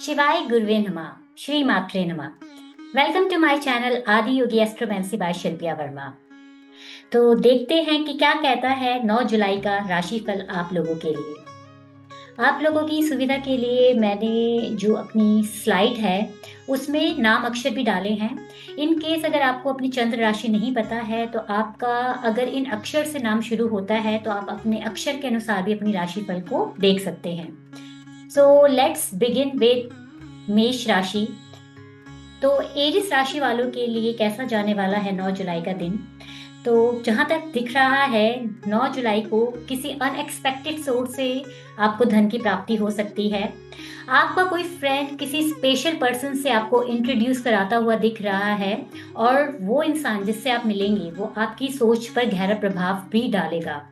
शिवाय गुरुवे नमः। श्री मात्रे नमः। वेलकम टू माय चैनल आदि योगी एस्ट्रोमेंसी बाय शिल्पिया वर्मा। तो देखते हैं कि क्या कहता है 9 जुलाई का राशिफल आप लोगों के लिए। आप लोगों की सुविधा के लिए मैंने जो अपनी स्लाइड है उसमें नाम अक्षर भी डाले हैं। इन केस अगर आपको अपनी चंद्र राशि नहीं पता है तो आपका अगर इन अक्षर से नाम शुरू होता है तो आप अपने अक्षर के अनुसार भी अपनी राशिफल को देख सकते हैं। सो लेट्स बिगिन विद मेष राशि। तो एरिस राशि वालों के लिए कैसा जाने वाला है 9 जुलाई का दिन। तो जहां तक दिख रहा है 9 जुलाई को किसी अनएक्सपेक्टेड सोर्स से आपको धन की प्राप्ति हो सकती है। आपका कोई फ्रेंड किसी स्पेशल पर्सन से आपको इंट्रोड्यूस कराता हुआ दिख रहा है और वो इंसान जिससे आप मिलेंगे वो आपकी सोच पर गहरा प्रभाव भी डालेगा।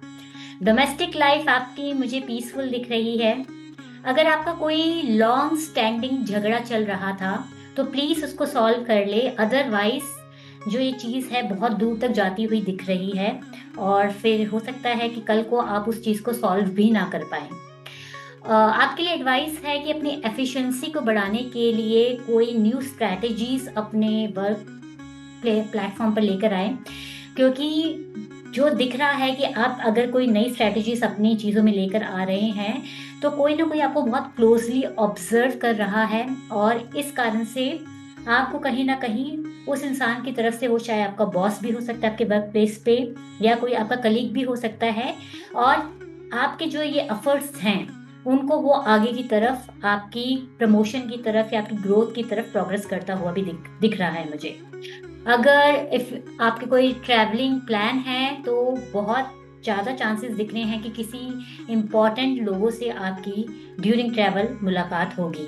डोमेस्टिक लाइफ आपकी मुझे पीसफुल दिख रही है। अगर आपका कोई लॉन्ग स्टैंडिंग झगड़ा चल रहा था तो प्लीज उसको सॉल्व कर ले, अदरवाइज जो ये चीज है बहुत दूर तक जाती हुई दिख रही है और फिर हो सकता है कि कल को आप उस चीज को सॉल्व भी ना कर पाए। आपके लिए एडवाइस है कि अपनी एफिशिएंसी को बढ़ाने के लिए कोई न्यू स्ट्रैटेजीज अपने वर्क प्लेटफॉर्म पर लेकर आए, क्योंकि जो दिख रहा है कि आप अगर कोई नई स्ट्रैटेजीज अपनी चीज़ों में लेकर आ रहे हैं तो कोई ना कोई आपको बहुत क्लोजली ऑब्जर्व कर रहा है और इस कारण से आपको कहीं ना कहीं उस इंसान की तरफ से, वो चाहे आपका बॉस भी हो सकता है आपके वर्क प्लेस पे या कोई आपका कलीग भी हो सकता है, और आपके जो ये एफर्ट्स हैं उनको वो आगे की तरफ आपकी प्रमोशन की तरफ या आपकी ग्रोथ की तरफ प्रोग्रेस करता हुआ भी दिख रहा है मुझे। अगर इफ आपके कोई ट्रैवलिंग प्लान है तो बहुत ज़्यादा चांसेस दिख रहे हैं कि किसी इम्पोर्टेंट लोगों से आपकी ड्यूरिंग ट्रैवल मुलाकात होगी।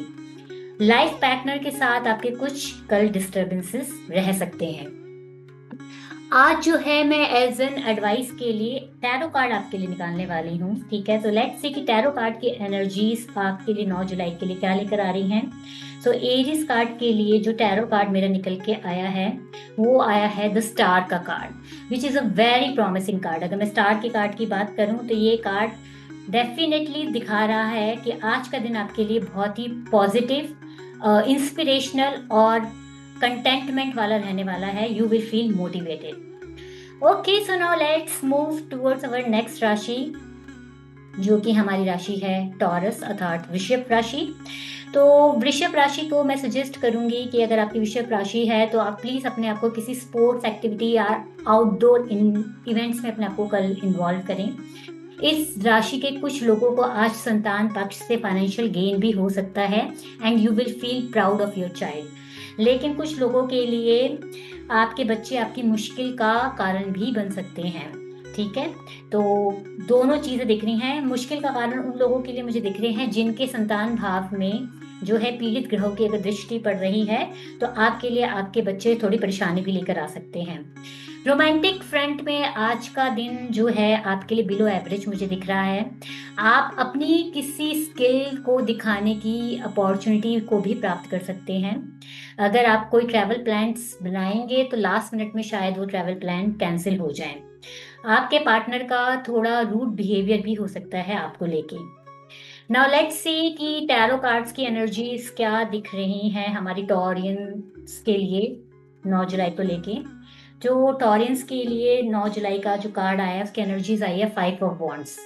लाइफ पार्टनर के साथ आपके कुछ कल डिस्टर्बेंसेस रह सकते हैं। आज जो है मैं एज एन एडवाइस के लिए टैरो कार्ड आपके लिए निकालने वाली हूँ, ठीक है। तो लेट्स सी कि टैरो कार्ड की एनर्जीज आपके लिए 9 जुलाई के लिए क्या लेकर आ रही हैं। सो एरिस कार्ड के लिए जो टैरो कार्ड मेरा निकल के आया है वो आया है द स्टार का card, which is a very promising card. अगर मैं स्टार के कार्ड की बात करूँ तो ये कार्ड डेफिनेटली दिखा रहा है कि आज का दिन आपके लिए बहुत ही पॉजिटिव, इंस्पिरेशनल और कंटेंटमेंट वाला रहने वाला है। You will feel motivated. Okay, so now let's move towards our next rashi जो कि हमारी राशि है टॉरस अर्थात वृषभ राशि। तो वृषभ राशि को मैं सजेस्ट करूंगी कि अगर आपकी वृषभ राशि है तो आप प्लीज अपने आप को किसी स्पोर्ट्स एक्टिविटी या आउटडोर इवेंट्स में अपने आप को कल इन्वॉल्व करें। इस राशि के कुछ लोगों को आज संतान पक्ष से फाइनेंशियल गेन भी हो सकता है and you will feel proud of your child. लेकिन कुछ लोगों के लिए आपके बच्चे आपकी मुश्किल का कारण भी बन सकते हैं, ठीक है। तो दोनों चीजें दिख रही हैं। मुश्किल का कारण उन लोगों के लिए मुझे दिख रहे हैं जिनके संतान भाव में जो है पीड़ित ग्रहों की अगर दृष्टि पड़ रही है तो आपके लिए आपके बच्चे थोड़ी परेशानी भी लेकर आ सकते हैं। रोमांटिक फ्रंट में आज का दिन जो है आपके लिए बिलो एवरेज मुझे दिख रहा है। आप अपनी किसी स्किल को दिखाने की अपॉर्चुनिटी को भी प्राप्त कर सकते हैं। अगर आप कोई ट्रैवल प्लान्स बनाएंगे तो लास्ट मिनट में शायद वो ट्रैवल प्लान कैंसिल हो जाए। आपके पार्टनर का थोड़ा रूड बिहेवियर भी हो सकता है आपको लेके। नाउ लेट्स सी कि टैरो कार्ड्स की एनर्जीज क्या दिख रही हैं हमारी टॉरियंस के लिए 9 जुलाई को लेके। जो टॉरियंस के लिए 9 जुलाई का जो कार्ड आया है उसकी एनर्जीज आई है 5 of wands,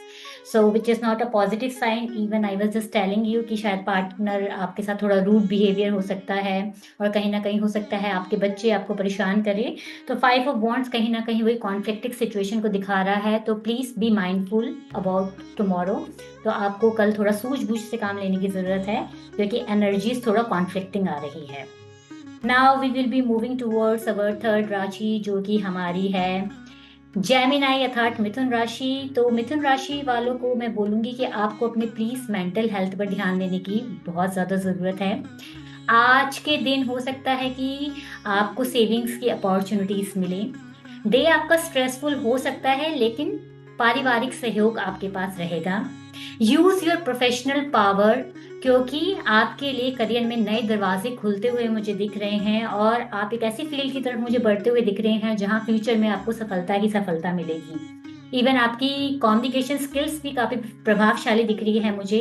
so which is not a positive sign. Even I was just telling you कि शायद पार्टनर आपके साथ थोड़ा रूड बिहेवियर हो सकता है और कहीं ना कहीं हो सकता है आपके बच्चे आपको परेशान करें। तो 5 ऑफ वॉन्ड्स कहीं ना कहीं वही कॉन्फ्लिक्टिक सिचुएशन को दिखा रहा है। तो please be mindful about tomorrow. तो आपको कल थोड़ा सूझबूझ से काम लेने की ज़रूरत है क्योंकि एनर्जीज थोड़ा कॉन्फ्लिक्टिंग आ रही है। Now we will be moving towards our third rashi जो कि हमारी है जेमिनाई अर्थात मिथुन राशि। तो मिथुन राशि वालों को मैं बोलूंगी कि आपको अपने प्लीज मेंटल हेल्थ पर ध्यान देने की बहुत ज़्यादा ज़रूरत है। आज के दिन हो सकता है कि आपको सेविंग्स की अपॉर्चुनिटीज मिले। डे आपका स्ट्रेसफुल हो सकता है लेकिन पारिवारिक सहयोग आपके पास रहेगा। यूज योर प्रोफेशनल पावर क्योंकि आपके लिए करियर में नए दरवाजे खुलते हुए मुझे दिख रहे हैं और आप एक ऐसी फील्ड की तरफ मुझे बढ़ते हुए दिख रहे हैं जहां फ्यूचर में आपको सफलता ही सफलता मिलेगी। इवन आपकी कम्युनिकेशन स्किल्स भी काफ़ी प्रभावशाली दिख रही है मुझे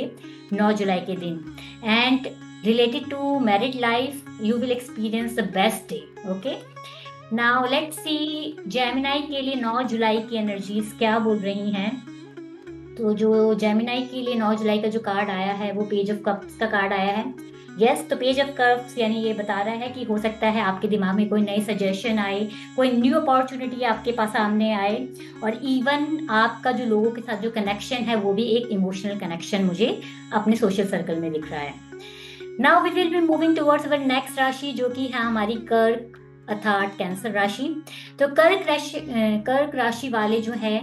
9 जुलाई के दिन। And related to married life, you will experience the best day. Okay, now let's see Gemini के लिए 9 जुलाई की एनर्जीज क्या बोल रही हैं। तो जो जेमिनाई के लिए 9 जुलाई का जो कार्ड आया है वो पेज ऑफ कप्स का कार्ड आया है। यस, तो पेज ऑफ कप्स यानी ये बता रहा है कि हो सकता है आपके दिमाग में कोई नई सजेशन आए, कोई न्यू अपॉर्चुनिटी आपके पास सामने आए, और इवन आपका जो लोगों के साथ जो कनेक्शन है वो भी एक इमोशनल कनेक्शन मुझे अपने सोशल सर्कल में दिख रहा है। Now we will be moving towards our next rashi जो कि है हमारी कर्क अर्थात कैंसर राशि। तो कर्क राशि वाले जो है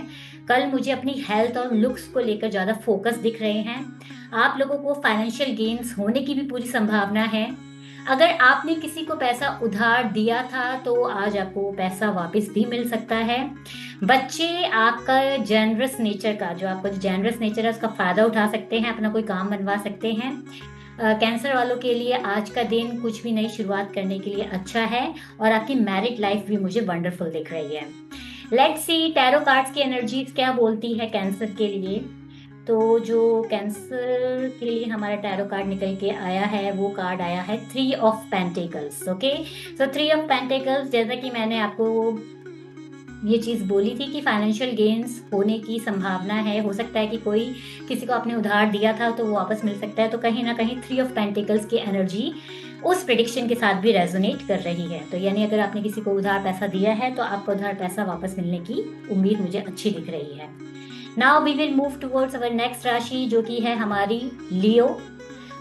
कल मुझे अपनी हेल्थ और लुक्स को लेकर ज़्यादा फोकस दिख रहे हैं। आप लोगों को फाइनेंशियल गेन्स होने की भी पूरी संभावना है। अगर आपने किसी को पैसा उधार दिया था तो आज आपको पैसा वापस भी मिल सकता है। बच्चे आपका जेनरस नेचर का जो आपका जो जेनरस नेचर है उसका फ़ायदा उठा सकते हैं, अपना कोई काम बनवा सकते हैं। कैंसर वालों के लिए आज का दिन कुछ भी नई शुरुआत करने के लिए अच्छा है और आपकी मैरिड लाइफ भी मुझे वंडरफुल दिख रही है। लेट्स सी टैरो कार्ड्स की एनर्जीज क्या बोलती है कैंसर के लिए। तो जो कैंसर के लिए हमारा टैरो कार्ड निकल के आया है वो कार्ड आया है 3 of pentacles. Okay, so 3 of pentacles, जैसा कि मैंने आपको ये चीज़ बोली थी कि फाइनेंशियल गेन्स होने की संभावना है। हो सकता है कि कोई किसी को आपने उधार दिया था तो वो वापस मिल सकता है। तो कहीं ना कहीं 3 ऑफ पेंटिकल्स की एनर्जी उस प्रेडिक्शन के साथ भी रेजोनेट कर रही है। तो यानी अगर आपने किसी को उधार पैसा दिया है तो आपको उधार पैसा वापस मिलने की उम्मीद मुझे अच्छी दिख रही है। Now we will move towards our next rashi जो कि है हमारी लियो।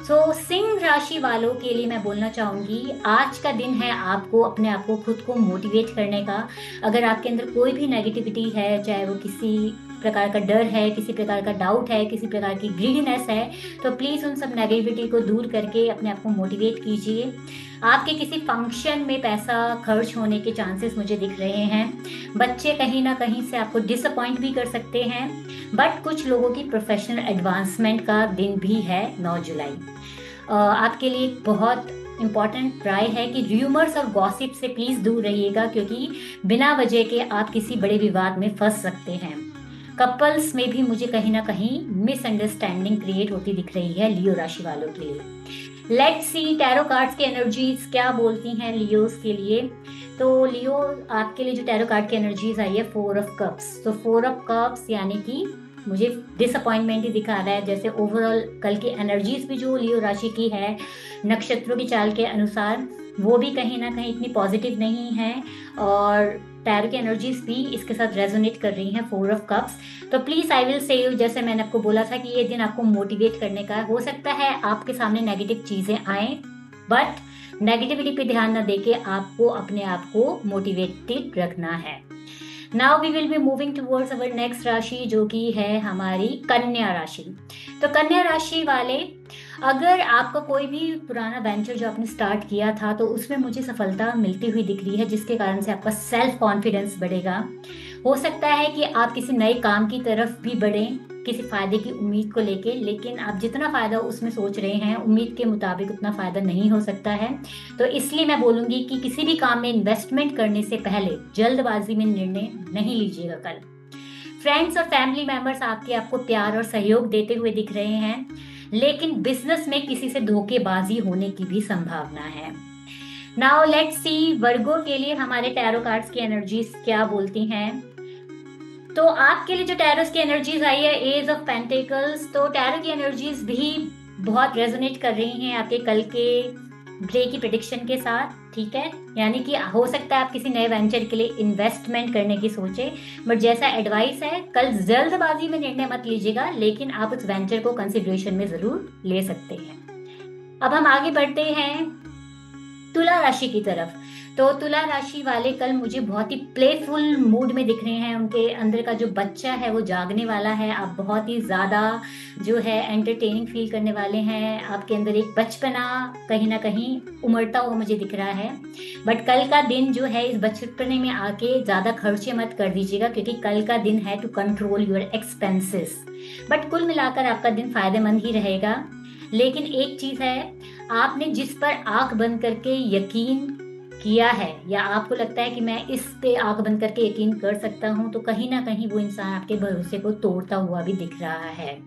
सो सिंह राशि वालों के लिए मैं बोलना चाहूँगी आज का दिन है आपको अपने आप को खुद को मोटिवेट करने का। अगर आपके अंदर कोई भी नेगेटिविटी है, चाहे वो किसी प्रकार का डर है, किसी प्रकार का डाउट है, किसी प्रकार की ग्रीडीनेस है, तो प्लीज़ उन सब नेगेटिविटी को दूर करके अपने आप को मोटिवेट कीजिए। आपके किसी फंक्शन में पैसा खर्च होने के चांसेस मुझे दिख रहे हैं। बच्चे कहीं ना कहीं से आपको डिसअपॉइंट भी कर सकते हैं, बट कुछ लोगों की प्रोफेशनल एडवांसमेंट का दिन भी है 9 जुलाई। आपके लिए बहुत इम्पॉर्टेंट राय है कि र्यूमर्स और गॉसिप से प्लीज़ दूर रहिएगा क्योंकि बिना वजह के आप किसी बड़े विवाद में फंस सकते हैं। कपल्स में भी मुझे कहीं ना कहीं मिसअंडरस्टैंडिंग क्रिएट होती दिख रही है लियो राशि वालों के लिए। लेट्स सी टैरो कार्ड्स की एनर्जीज क्या बोलती हैं लियोस के लिए। तो लियो आपके लिए जो टैरो कार्ड की एनर्जीज आई है 4 ऑफ कप्स। तो 4 ऑफ कप्स यानी कि मुझे डिसअपॉइंटमेंट ही दिखा रहा है। जैसे ओवरऑल कल की एनर्जीज भी जो लियो राशि की है नक्षत्रों की चाल के अनुसार वो भी कहीं ना कहीं इतनी पॉजिटिव नहीं है और टैरो की एनर्जीज भी इसके साथ रेजोनेट कर रही हैं 4 ऑफ कप्स। तो please I will say you, जैसे मैंने आपको बोला था कि ये दिन आपको मोटिवेट करने का है। हो सकता है आपके सामने नेगेटिव चीज़ें आएँ, बट नेगेटिविटी पे ध्यान न देके आपको अपने आप को मोटिवेटेड रखना है। Now we will be moving towards our next rashi जो कि है हमारी कन्या राशि। तो कन्या राशि वाले, अगर आपका कोई भी पुराना वेंचर जो आपने स्टार्ट किया था तो उसमें मुझे सफलता मिलती हुई दिख रही है जिसके कारण से आपका सेल्फ कॉन्फिडेंस बढ़ेगा। हो सकता है कि आप किसी नए काम की तरफ भी बढ़ें किसी फायदे की उम्मीद को लेके, लेकिन आप जितना फायदा उसमें सोच रहे हैं उम्मीद के मुताबिक उतना फायदा नहीं हो सकता है। तो इसलिए मैं बोलूंगी कि किसी भी काम में इन्वेस्टमेंट करने से पहले जल्दबाजी में निर्णय नहीं लीजिएगा कल। फ्रेंड्स और फैमिली मेंबर्स आपको प्यार और सहयोग देते हुए दिख रहे हैं, लेकिन बिजनेस में किसी से धोखेबाजी होने की भी संभावना है। नाउ लेट्स सी वर्गो के लिए हमारे टैरो कार्ड्स की एनर्जीज क्या बोलती हैं। तो आपके लिए जो टैरोस की एनर्जीज आई है एज ऑफ पेंटिकल्स, तो टैरो की एनर्जीज भी बहुत रेजोनेट कर रही हैं आपके कल के डे की प्रेडिक्शन के साथ। ठीक है, यानी कि हो सकता है आप किसी नए वेंचर के लिए इन्वेस्टमेंट करने की सोचे, बट जैसा एडवाइस है कल जल्दबाजी में निर्णय मत लीजिएगा, लेकिन आप उस वेंचर को कंसिडरेशन में जरूर ले सकते हैं। अब हम आगे बढ़ते हैं तुला राशि की तरफ। तो तुला राशि वाले कल मुझे बहुत ही प्लेफुल मूड में दिख रहे हैं। उनके अंदर का जो बच्चा है वो जागने वाला है। आप बहुत ही ज़्यादा जो है एंटरटेनिंग फील करने वाले हैं। आपके अंदर एक बचपना कहीं ना कहीं उमड़ता हुआ मुझे दिख रहा है। बट कल का दिन जो है इस बचपने में आके ज़्यादा खर्चे मत कर दीजिएगा क्योंकि कल का दिन है to control your expenses. But कुल मिलाकर आपका दिन फायदेमंद ही रहेगा। लेकिन एक चीज़ है, आपने जिस पर आंख बंद करके यकीन किया है या आपको लगता है कि मैं इस पे आंख बंद करके यकीन कर सकता हूँ, तो कहीं ना कहीं वो इंसान आपके भरोसे को तोड़ता हुआ भी दिख रहा है।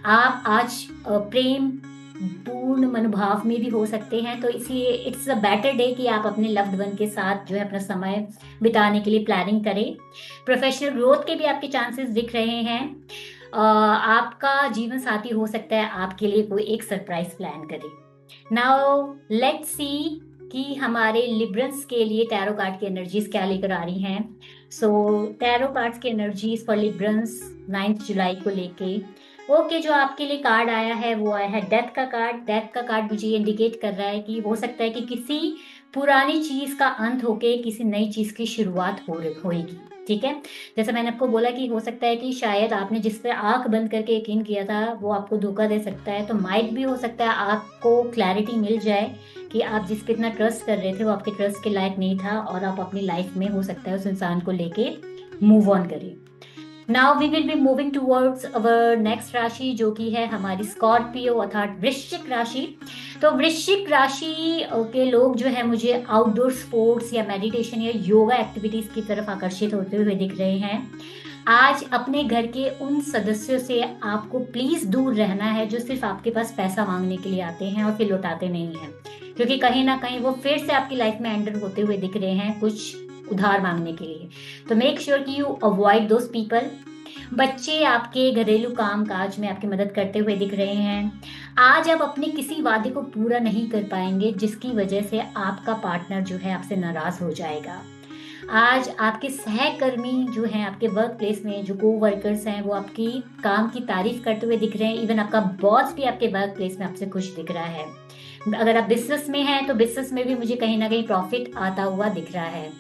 आप आज प्रेम पूर्ण मनोभाव में भी हो सकते हैं। तो इसलिए इट्स अ बेटर डे कि आप अपने लव्ड वन के साथ जो है अपना समय बिताने के लिए प्लानिंग करें। प्रोफेशनल ग्रोथ के भी आपके चांसेस दिख रहे हैं। आपका जीवन साथी हो सकता है आपके लिए कोई एक सरप्राइज प्लान करे। नाउ लेट्स सी कि हमारे लिब्रंस के लिए टैरो कार्ड की एनर्जीज क्या लेकर आ रही हैं। सो टैरो कार्ड्स की एनर्जीज फॉर लिब्रंस 9 जुलाई को लेके ओके, जो आपके लिए कार्ड आया है वो आया है डेथ का कार्ड। डेथ का कार्ड मुझे इंडिकेट कर रहा है कि हो सकता है कि किसी पुरानी चीज का अंत होके किसी नई चीज की शुरुआत होएगी। ठीक है, जैसे मैंने आपको बोला कि हो सकता है कि शायद आपने जिस पे आंख बंद करके यकीन किया था वो आपको धोखा दे सकता है। तो माइट भी हो सकता है आपको क्लैरिटी मिल जाए कि आप जिस पे इतना ट्रस्ट कर रहे थे वो आपके ट्रस्ट के लायक नहीं था, और आप अपनी लाइफ में हो सकता है उस इंसान को लेके मूव ऑन करें। Now we will be moving towards our next rashi, जो कि है हमारी स्कॉर्पियो अर्थात वृश्चिक राशि। तो वृश्चिक राशि के लोग जो है मुझे आउटडोर स्पोर्ट्स या मेडिटेशन या योगा एक्टिविटीज की तरफ आकर्षित होते हुए दिख रहे हैं। आज अपने घर के उन सदस्यों से आपको प्लीज दूर रहना है जो सिर्फ आपके पास पैसा मांगने के लिए आते हैं और फिर लौटाते नहीं हैं, क्योंकि कहीं ना कहीं वो फिर से आपकी लाइफ में एंटर होते हुए दिख रहे हैं कुछ उधार मांगने के लिए। तो मेक श्योर कि यू अवॉइड दोज पीपल। बच्चे आपके घरेलू काम काज में आपकी मदद करते हुए दिख रहे हैं। आज आप अपने किसी वादे को पूरा नहीं कर पाएंगे जिसकी वजह से आपका पार्टनर जो है आपसे नाराज हो जाएगा। आज आपके सहकर्मी जो हैं आपके वर्क प्लेस में जो को वर्कर्स हैं वो आपकी काम की तारीफ करते हुए दिख रहे हैं। इवन आपका बॉस भी आपके वर्क प्लेस में आपसे खुश दिख रहा है। अगर आप बिजनेस में हैं तो बिजनेस में भी मुझे कहीं ना कहीं प्रॉफिट आता हुआ दिख रहा है।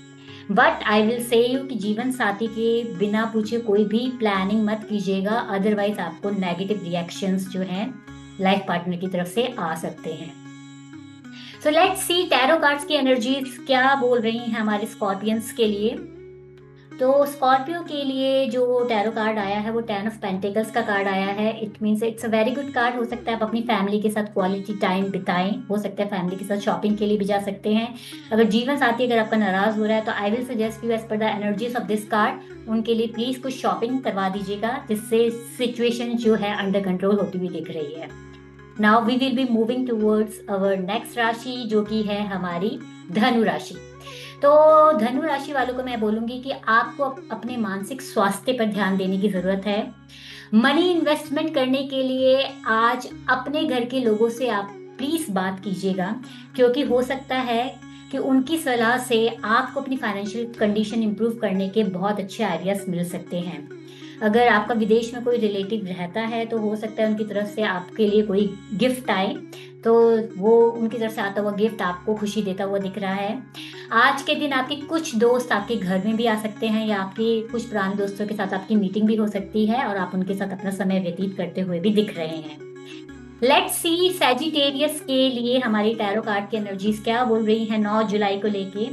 But I will say you कि जीवन साथी के बिना पूछे कोई भी प्लानिंग मत कीजिएगा, अदरवाइज आपको नेगेटिव रिएक्शंस जो हैं लाइफ पार्टनर की तरफ से आ सकते हैं। So let's see tarot cards की एनर्जीज क्या बोल रही हैं हमारे स्कॉर्पियंस के लिए। तो स्कॉर्पियो के लिए जो टैरो कार्ड आया है वो 10 ऑफ पेंटिकल्स का कार्ड आया है। It means it's a very good card. हो सकता है आप अपनी फैमिली के साथ क्वालिटी टाइम बिताएं, हो सकता है फैमिली के साथ शॉपिंग के लिए भी जा सकते हैं। अगर जीवन साथी अगर आपका नाराज हो रहा है तो I will suggest you as per the energies of this card उनके लिए प्लीज कुछ शॉपिंग करवा दीजिएगा जिससे सिचुएशन जो है अंडर कंट्रोल होती हुई दिख रही है। Now we will be moving towards our next rashi, जो कि है हमारी धनु राशि। तो धनु राशि वालों को मैं बोलूंगी कि आपको अपने मानसिक स्वास्थ्य पर ध्यान देने की जरूरत है। मनी इन्वेस्टमेंट करने के लिए आज अपने घर के लोगों से आप प्लीज बात कीजिएगा, क्योंकि हो सकता है कि उनकी सलाह से आपको अपनी फाइनेंशियल कंडीशन इंप्रूव करने के बहुत अच्छे आइडियाज मिल सकते हैं। अगर आपका विदेश में कोई रिलेटिव रहता है तो हो सकता है उनकी तरफ से आपके लिए कोई गिफ्ट आए, तो वो उनकी तरफ से आता हुआ गिफ्ट आपको खुशी देता हुआ दिख रहा है। आज के दिन आपके कुछ दोस्त आपके घर में भी आ सकते हैं या आपके कुछ पुराने दोस्तों के साथ आपकी मीटिंग भी हो सकती है और आप उनके साथ अपना समय व्यतीत करते हुए भी दिख रहे हैं। लेट्स सी सैजिटेरियस के लिए हमारी टैरो कार्ड की एनर्जीज क्या बोल रही है 9 जुलाई को लेके।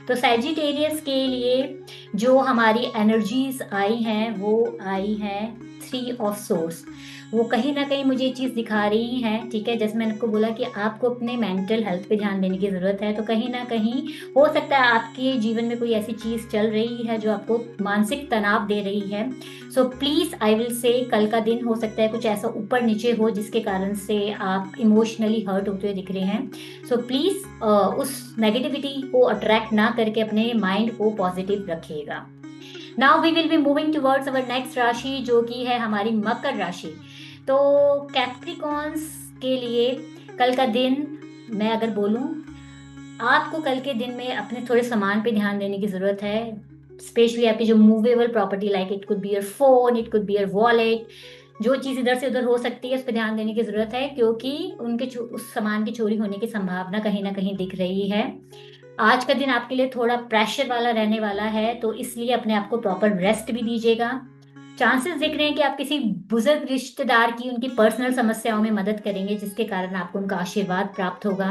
तो सैजिटेरियस के लिए जो हमारी एनर्जीज आई हैं वो आई है 3 ऑफ सोर्स। वो कहीं ना कहीं मुझे ये चीज़ दिखा रही हैं, ठीक है, जैसे मैंने आपको बोला कि आपको अपने मेंटल हेल्थ पे ध्यान देने की ज़रूरत है। तो कहीं ना कहीं हो सकता है आपके जीवन में कोई ऐसी चीज़ चल रही है जो आपको मानसिक तनाव दे रही है। So please I will say कल का दिन हो सकता है कुछ ऐसा ऊपर नीचे हो जिसके कारण से आप इमोशनली हर्ट होते हुए दिख रहे हैं। सो प्लीज़ उस नेगेटिविटी को अट्रैक्ट ना करके अपने माइंड को पॉजिटिव रखिएगा। Now we will be moving towards our next rashi, जो कि है हमारी मकर राशि। तो कैप्रिकॉन्स के लिए कल का दिन मैं अगर बोलूं, आपको कल के दिन में अपने थोड़े सामान पे ध्यान देने की जरूरत है। स्पेशली आपकी जो movable property like it could be your phone, it could be your wallet, जो चीज़ इधर से उधर हो सकती है उस पर ध्यान देने की जरूरत है, क्योंकि उनके उस सामान की चोरी होने की संभावना कहीं ना कहीं दिख रही है। आज का दिन आपके लिए थोड़ा प्रेशर वाला रहने वाला है, तो इसलिए अपने आप को प्रॉपर रेस्ट भी दीजिएगा। चांसेस दिख रहे हैं कि आप किसी बुजुर्ग रिश्तेदार की उनकी पर्सनल समस्याओं में मदद करेंगे जिसके कारण आपको उनका आशीर्वाद प्राप्त होगा।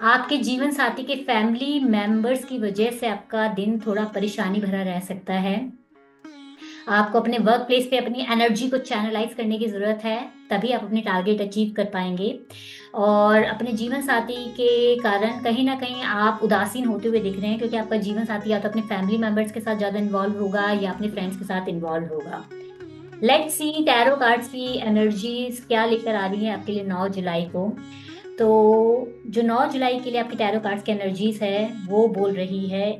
आपके जीवन साथी के फैमिली मेंबर्स की वजह से आपका दिन थोड़ा परेशानी भरा रह सकता है। आपको अपने वर्क प्लेस पे अपनी एनर्जी को चैनलाइज करने की ज़रूरत है, तभी आप अपने टारगेट अचीव कर पाएंगे। और अपने जीवन साथी के कारण कहीं ना कहीं आप उदासीन होते हुए दिख रहे हैं, क्योंकि आपका जीवन साथी या तो अपने फैमिली मेंबर्स के साथ ज़्यादा इन्वॉल्व होगा या अपने फ्रेंड्स के साथ इन्वॉल्व होगा। लेट्स सी टैरो कार्ड्स की एनर्जीज क्या लेकर आ रही है आपके लिए 9 जुलाई को। तो जो 9 जुलाई के लिए आपकी टैरो कार्ड्स की एनर्जीज है वो बोल रही है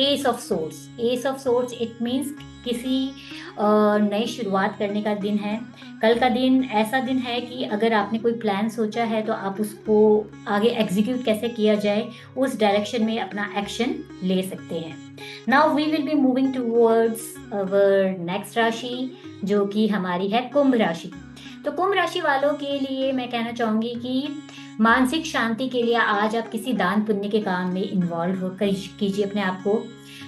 S of swords. S of swords it means किसी नई शुरुआत करने का दिन है। कल का दिन ऐसा दिन है कि अगर आपने कोई प्लान सोचा है तो आप उसको आगे एग्जीक्यूट कैसे किया जाए उस डायरेक्शन में अपना एक्शन ले सकते हैं। Now we will be moving towards our next rashi जो कि हमारी है कुंभ राशि। तो कुंभ राशि वालों के लिए मैं कहना चाहूंगी कि मानसिक शांति के लिए आज आप किसी दान पुण्य के काम में इन्वॉल्व हो कीजिए अपने आप को।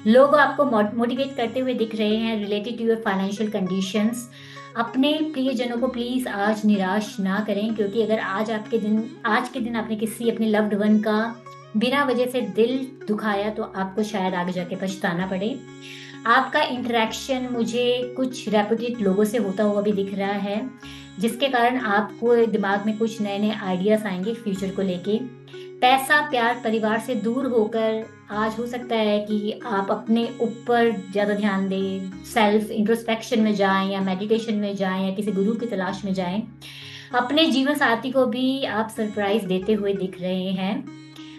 लोग आपको मोटिवेट करते हुए दिख रहे हैं related to your financial conditions. अपने प्रियजनों को प्लीज आज निराश ना करें, क्योंकि अगर आज के दिन आपने किसी अपने लव्ड वन का बिना वजह से दिल दुखाया तो आपको शायद आगे जाके पछताना पड़े। आपका इंटरेक्शन मुझे कुछ रेपुटेड लोगों से होता हुआ भी दिख रहा है, जिसके कारण आपको दिमाग में कुछ नए नए आइडियाज आएंगे फ्यूचर को लेके। पैसा प्यार परिवार से दूर होकर आज हो सकता है कि आप अपने ऊपर ज्यादा ध्यान दें, सेल्फ इंट्रोस्पेक्शन में जाएं या मेडिटेशन में जाएं या किसी गुरु की तलाश में जाएं। अपने जीवन साथी को भी आप सरप्राइज देते हुए दिख रहे हैं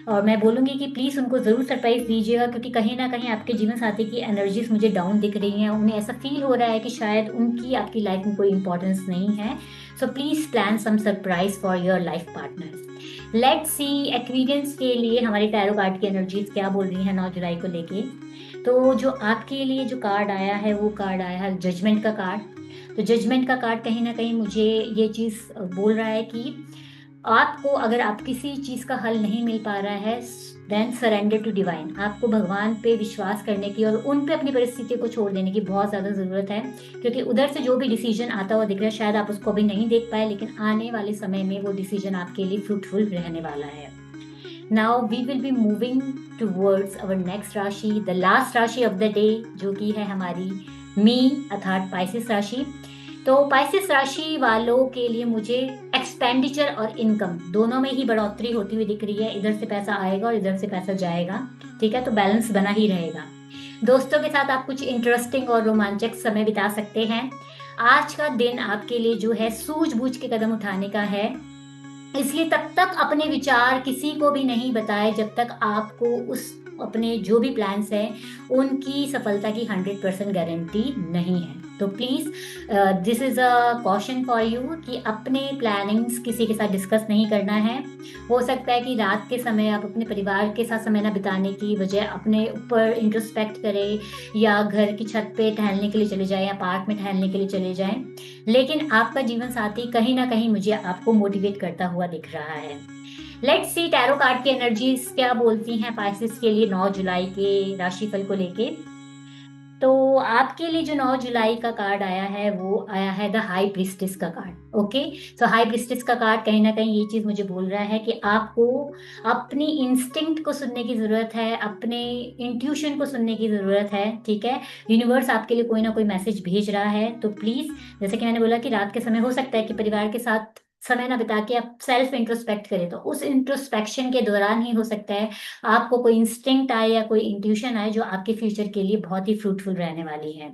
और मैं बोलूंगी कि प्लीज उनको जरूर सरप्राइज दीजिएगा, क्योंकि कहीं ना कहीं आपके जीवन साथी की एनर्जीज मुझे डाउन दिख रही हैं। उन्हें ऐसा फील हो रहा है कि शायद उनकी आपकी लाइफ में कोई इंपॉर्टेंस नहीं है। So please plan some surprise for your life partner. Let's see एक्वीरियंस के लिए हमारे टैरो कार्ड की एनर्जीज क्या बोल रही है 9 जुलाई को लेके। तो जो आपके लिए जो कार्ड आया है वो कार्ड आया है जजमेंट का कार्ड। तो जजमेंट का कार्ड कहीं ना कहीं मुझे ये चीज बोल रहा है कि आपको अगर आप किसी चीज का हल नहीं मिल पा रहा है देन सरेंडर टू डिवाइन। आपको भगवान पे विश्वास करने की और उन पे अपनी परिस्थितियों को छोड़ देने की बहुत ज्यादा जरूरत है, क्योंकि उधर से जो भी डिसीजन आता हुआ दिख रहा है शायद आप उसको अभी नहीं देख पाए, लेकिन आने वाले समय में वो डिसीजन आपके लिए फ्रूटफुल रहने वाला है। Now we will be moving towards our next rashi, the last rashi of the day, जो कि है हमारी मी अर्थात पाइसेस राशि। तो पाइसेस राशि वालों के लिए मुझे एक्सपेंडिचर और इनकम दोनों में ही बढ़ोतरी होती हुई दिख रही है। इधर से पैसा आएगा और इधर से पैसा जाएगा, ठीक है, तो बैलेंस बना ही रहेगा। दोस्तों के साथ आप कुछ इंटरेस्टिंग और रोमांचक समय बिता सकते हैं। आज का दिन आपके लिए जो है सूझबूझ के कदम उठाने का है, इसलिए तब तक अपने विचार किसी को भी नहीं बताए जब तक आपको उस अपने जो भी प्लान्स हैं उनकी सफलता की 100% गारंटी नहीं है। तो please this is a caution for you कि अपने प्लानिंग्स किसी के साथ डिस्कस नहीं करना है। हो सकता है कि रात के समय आप अपने परिवार के साथ समय ना बिताने की बजाय अपने ऊपर इंट्रोस्पेक्ट करें या घर की छत पे टहलने के लिए चले जाएं या पार्क में टहलने के लिए चले जाएं, लेकिन आपका जीवन साथी कहीं ना कहीं मुझे आपको मोटिवेट करता हुआ दिख रहा है। लेट्स सी टैरो कार्ड की एनर्जीज क्या बोलती हैं पाइसेस के लिए 9 जुलाई के राशिफल को लेके। तो आपके लिए जो 9 जुलाई का कार्ड आया है वो आया है द हाई प्रिस्टेस का कार्ड। ओके, सो हाई प्रिस्टेस का कार्ड कहीं ना कहीं ये चीज मुझे बोल रहा है कि आपको अपनी इंस्टिंक्ट को सुनने की जरूरत है, अपने इंट्यूशन को सुनने की जरूरत है, ठीक है। यूनिवर्स आपके लिए कोई ना कोई मैसेज भेज रहा है, तो प्लीज जैसे कि मैंने बोला कि रात के समय हो सकता है कि परिवार के साथ समय ना बिता के आप सेल्फ इंट्रोस्पेक्ट करें, तो उस इंट्रोस्पेक्शन के दौरान ही हो सकता है आपको कोई इंस्टिंक्ट आए या कोई इंट्यूशन आए जो आपके फ्यूचर के लिए बहुत ही फ्रूटफुल रहने वाली है।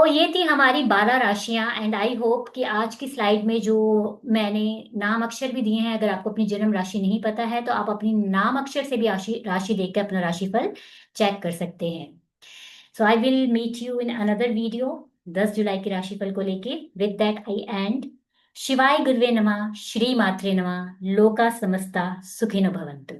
ये थी हमारी 12 राशियां एंड आई होप कि आज की स्लाइड में जो मैंने नाम अक्षर भी दिए हैं, अगर आपको अपनी जन्म राशि नहीं पता है तो आप अपनी नाम अक्षर से भी राशि राशि देखकर अपना राशिफल चेक कर सकते हैं। I will meet you in another video 10 जुलाई की राशिफल को लेके। With that I end. शिवाय गुरुवे नमः, श्री मात्रे नमः, लोका समस्ता सुखिनो भवन्तु।